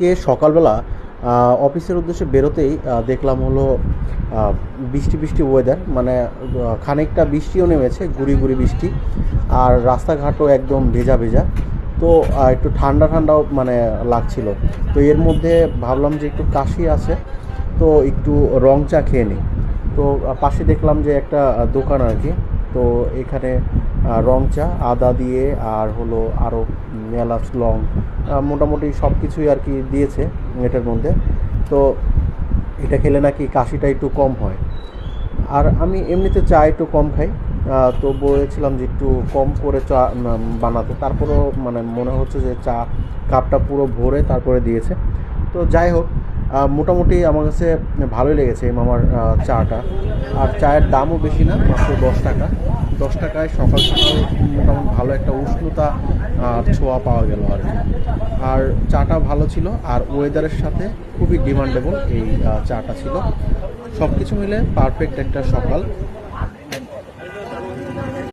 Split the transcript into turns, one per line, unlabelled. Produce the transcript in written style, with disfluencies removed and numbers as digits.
আজকে সকালবেলা অফিসের উদ্দেশ্যে বেরোতেই দেখলাম হলো বৃষ্টি বৃষ্টি ওয়েদার, মানে খানিকটা বৃষ্টিও নেমেছে, গুড়ি গুড়ি বৃষ্টি, আর রাস্তাঘাটও একদম ভেজা ভেজা। তো একটু ঠান্ডা ঠান্ডাও মানে লাগছিল। তো এর মধ্যে ভাবলাম যে একটু কাশি আছে, তো একটু রং চা খেয়ে নিই। তো পাশে দেখলাম যে একটা দোকান আর কি। তো এখানে রং চা আদা দিয়ে আর হলো আরও এলাচ লং মোটামুটি সব কিছুই আর কি দিয়েছে এটার মধ্যে। তো এটা খেলে নাকি কাশিটা একটু কম হয়। আর আমি এমনিতে চা একটু কম খাই, তো বলেছিলাম যে একটু কম করে চা বানাতে। তারপরেও মানে মনে হচ্ছে যে চা কাপটা পুরো ভরে তারপরে দিয়েছে। তো যাই হোক, মোটামুটি আমার কাছে ভালোই লেগেছে এই মামার চাটা। আর চায়ের দামও বেশি না, মাত্র 10 টাকা। 10 টাকায় সকাল সকাল মোটামুটি ভালো একটা উষ্ণতা ছোঁয়া পাওয়া গেল আর কি। আর চাটা ভালো ছিল, আর ওয়েদারের সাথে খুবই ডিমান্ডেবল এই চাটা ছিল। সব কিছু মিলে পারফেক্ট একটা সকাল।